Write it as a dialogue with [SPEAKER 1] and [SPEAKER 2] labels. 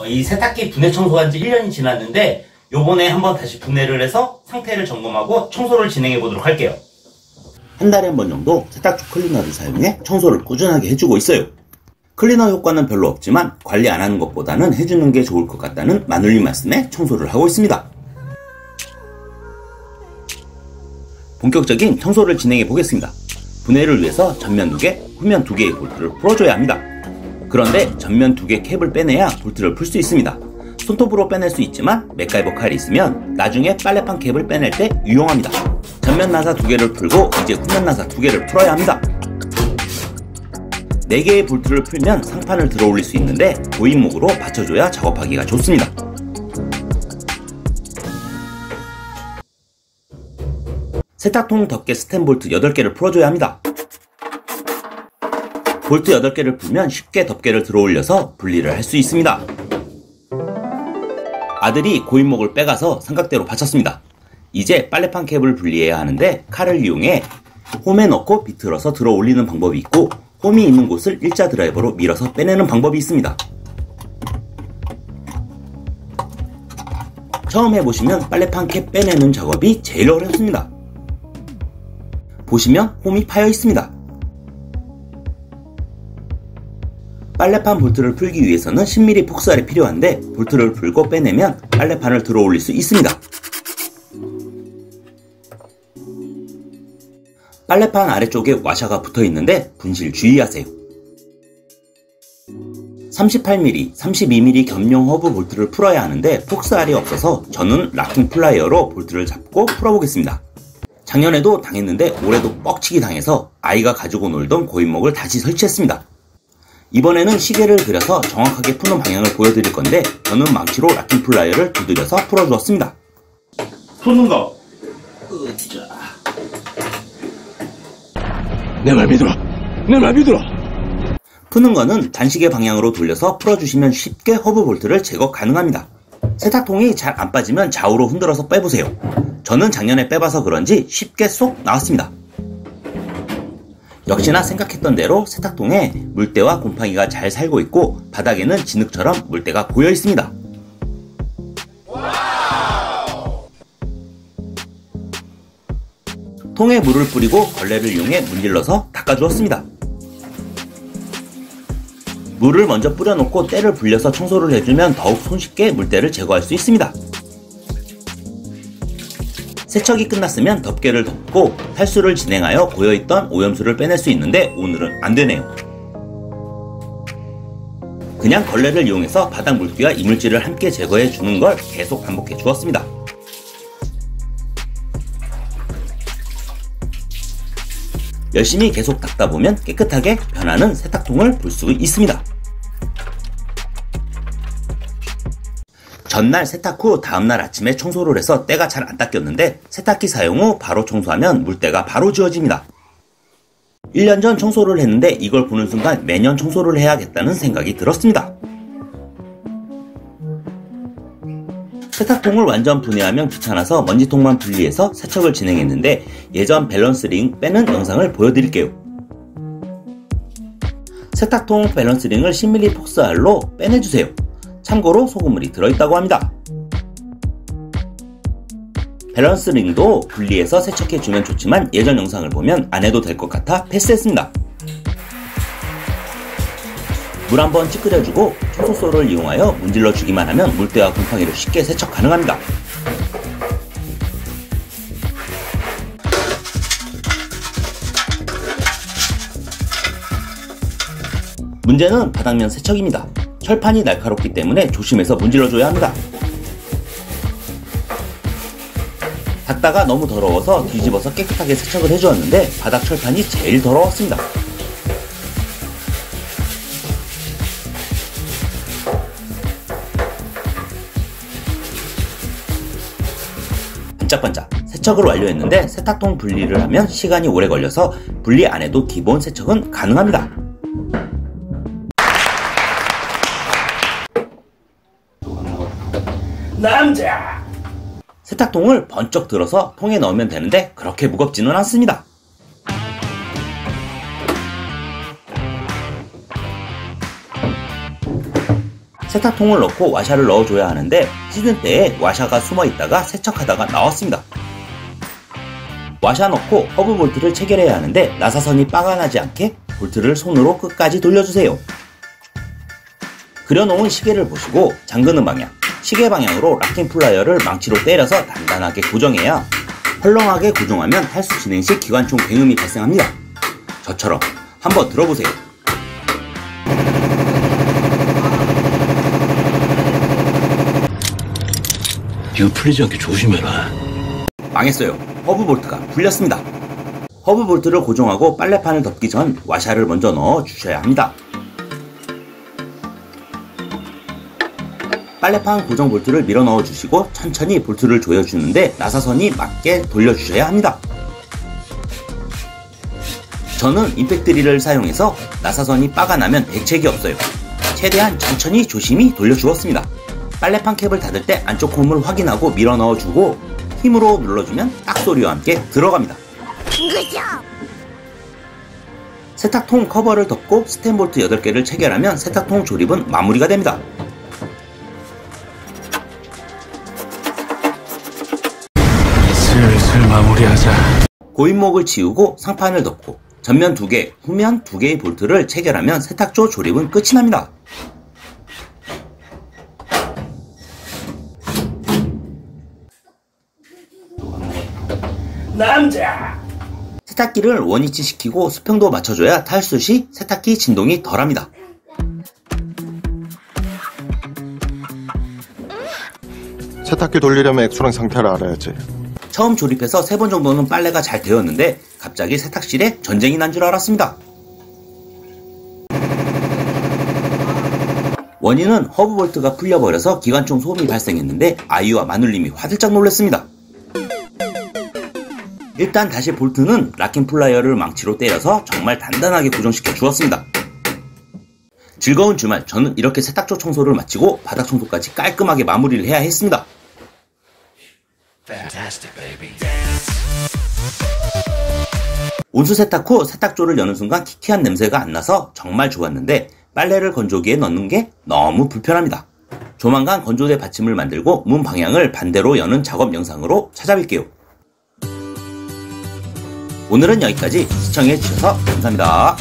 [SPEAKER 1] 이 세탁기 분해 청소한 지 1년이 지났는데 요번에 한번 다시 분해를 해서 상태를 점검하고 청소를 진행해 보도록 할게요. 한 달에 한 번 정도 세탁기 클리너를 사용해 청소를 꾸준하게 해주고 있어요. 클리너 효과는 별로 없지만 관리 안 하는 것보다는 해주는 게 좋을 것 같다는 마눌님 말씀에 청소를 하고 있습니다. 본격적인 청소를 진행해 보겠습니다. 분해를 위해서 전면 2개, 후면 2개의 볼트를 풀어줘야 합니다. 그런데 전면 2개 캡을 빼내야 볼트를 풀 수 있습니다. 손톱으로 빼낼 수 있지만 맥가이버 칼이 있으면 나중에 빨래판 캡을 빼낼 때 유용합니다. 전면 나사 2개를 풀고 이제 후면 나사 2개를 풀어야 합니다. 4개의 볼트를 풀면 상판을 들어 올릴 수 있는데 고인목으로 받쳐줘야 작업하기가 좋습니다. 세탁통 덮개 스텐 볼트 8개를 풀어줘야 합니다. 볼트 8개를 풀면 쉽게 덮개를 들어 올려서 분리를 할 수 있습니다. 아들이 고인목을 빼가서 삼각대로 받쳤습니다. 이제 빨래판 캡을 분리해야 하는데 칼을 이용해 홈에 넣고 비틀어서 들어 올리는 방법이 있고 홈이 있는 곳을 일자 드라이버로 밀어서 빼내는 방법이 있습니다. 처음 해보시면 빨래판 캡 빼내는 작업이 제일 어렵습니다. 보시면 홈이 파여 있습니다. 빨래판 볼트를 풀기 위해서는 10mm 폭살이 필요한데 볼트를 풀고 빼내면 빨래판을 들어 올릴 수 있습니다. 빨래판 아래쪽에 와샤가 붙어 있는데 분실 주의하세요. 38mm, 32mm 겸용 허브 볼트를 풀어야 하는데 폭스알이 없어서 저는 락킹 플라이어로 볼트를 잡고 풀어보겠습니다. 작년에도 당했는데 올해도 뻑치기 당해서 아이가 가지고 놀던 고인목을 다시 설치했습니다. 이번에는 시계를 그려서 정확하게 푸는 방향을 보여드릴 건데 저는 망치로 락킹 플라이어를 두드려서 풀어주었습니다. 푸는 거. 으쌰.
[SPEAKER 2] 내 말 믿어라. 내 말 믿어라.
[SPEAKER 1] 푸는 거는 단시계 방향으로 돌려서 풀어주시면 쉽게 허브 볼트를 제거 가능합니다. 세탁통이 잘 안 빠지면 좌우로 흔들어서 빼보세요. 저는 작년에 빼봐서 그런지 쉽게 쏙 나왔습니다. 역시나 생각했던 대로 세탁통에 물때와 곰팡이가 잘 살고 있고 바닥에는 진흙처럼 물때가 고여 있습니다. 통에 물을 뿌리고 걸레를 이용해 문질러서 닦아주었습니다. 물을 먼저 뿌려놓고 때를 불려서 청소를 해주면 더욱 손쉽게 물때를 제거할 수 있습니다. 세척이 끝났으면 덮개를 덮고 탈수를 진행하여 고여있던 오염수를 빼낼 수 있는데 오늘은 안되네요. 그냥 걸레를 이용해서 바닥 물기와 이물질을 함께 제거해 주는 걸 계속 반복해 주었습니다. 열심히 계속 닦다 보면 깨끗하게 변하는 세탁통을 볼 수 있습니다. 전날 세탁 후 다음날 아침에 청소를 해서 때가 잘 안 닦였는데 세탁기 사용 후 바로 청소하면 물때가 바로 지워집니다. 1년 전 청소를 했는데 이걸 보는 순간 매년 청소를 해야겠다는 생각이 들었습니다. 세탁통을 완전 분해하면 귀찮아서 먼지통만 분리해서 세척을 진행했는데 예전 밸런스링 빼는 영상을 보여드릴게요. 세탁통 밸런스링을 10mm 폭스알로 빼내주세요. 참고로 소금물이 들어있다고 합니다. 밸런스링도 분리해서 세척해주면 좋지만 예전 영상을 보면 안 해도 될 것 같아 패스했습니다. 물 한번 찌끄려주고 청소소를 이용하여 문질러주기만 하면 물때와 곰팡이를 쉽게 세척 가능합니다. 문제는 바닥면 세척입니다. 철판이 날카롭기 때문에 조심해서 문질러줘야 합니다. 닦다가 너무 더러워서 뒤집어서 깨끗하게 세척을 해주었는데 바닥 철판이 제일 더러웠습니다. 반짝반짝 세척을 완료했는데 세탁통 분리를 하면 시간이 오래 걸려서 분리 안 해도 기본 세척은 가능합니다. 남자! 세탁통을 번쩍 들어서 통에 넣으면 되는데 그렇게 무겁지는 않습니다. 세탁통을 넣고 와샤를 넣어줘야 하는데 씻을 때에 와샤가 숨어있다가 세척하다가 나왔습니다. 와샤 넣고 허브 볼트를 체결해야 하는데 나사선이 빠가 나지 않게 볼트를 손으로 끝까지 돌려주세요. 그려놓은 시계를 보시고 잠그는 방향, 시계 방향으로 락킹 플라이어를 망치로 때려서 단단하게 고정해야 헐렁하게 고정하면 탈수 진행 시 기관총 굉음이 발생합니다. 저처럼 한번 들어보세요.
[SPEAKER 2] 이거 풀리지 않게 조심해라.
[SPEAKER 1] 망했어요. 허브 볼트가 풀렸습니다. 허브 볼트를 고정하고 빨래판을 덮기 전 와샤를 먼저 넣어 주셔야 합니다. 빨래판 고정 볼트를 밀어 넣어 주시고 천천히 볼트를 조여주는데 나사선이 맞게 돌려주셔야 합니다. 저는 임팩트 드릴을 사용해서 나사선이 빠가 나면 대책이 없어요. 최대한 천천히 조심히 돌려주었습니다. 빨래판 캡을 닫을 때 안쪽 홈을 확인하고 밀어 넣어주고 힘으로 눌러주면 딱 소리와 함께 들어갑니다. 세탁통 커버를 덮고 스텐 볼트 8개를 체결하면 세탁통 조립은 마무리가 됩니다.
[SPEAKER 2] 슬슬 마무리하자.
[SPEAKER 1] 고인목을 지우고 상판을 덮고 전면 2개, 후면 2개의 볼트를 체결하면 세탁조 조립은 끝이 납니다. 남자! 세탁기를 원위치 시키고 수평도 맞춰줘야 탈수 시 세탁기 진동이 덜합니다.
[SPEAKER 3] 세탁기 돌리려면 액수랑 상태를 알아야지.
[SPEAKER 1] 처음 조립해서 3번 정도는 빨래가 잘 되었는데 갑자기 세탁실에 전쟁이 난 줄 알았습니다. 원인은 허브 볼트가 풀려버려서 기관총 소음이 발생했는데 아이와 마눌님이 화들짝 놀랐습니다. 일단 다시 볼트는 락킹 플라이어를 망치로 때려서 정말 단단하게 고정시켜 주었습니다. 즐거운 주말, 저는 이렇게 세탁조 청소를 마치고 바닥 청소까지 깔끔하게 마무리를 해야 했습니다. 온수 세탁 후 세탁조를 여는 순간 키키한 냄새가 안 나서 정말 좋았는데 빨래를 건조기에 넣는 게 너무 불편합니다. 조만간 건조대 받침을 만들고 문 방향을 반대로 여는 작업 영상으로 찾아뵐게요. 오늘은 여기까지 시청해주셔서 감사합니다.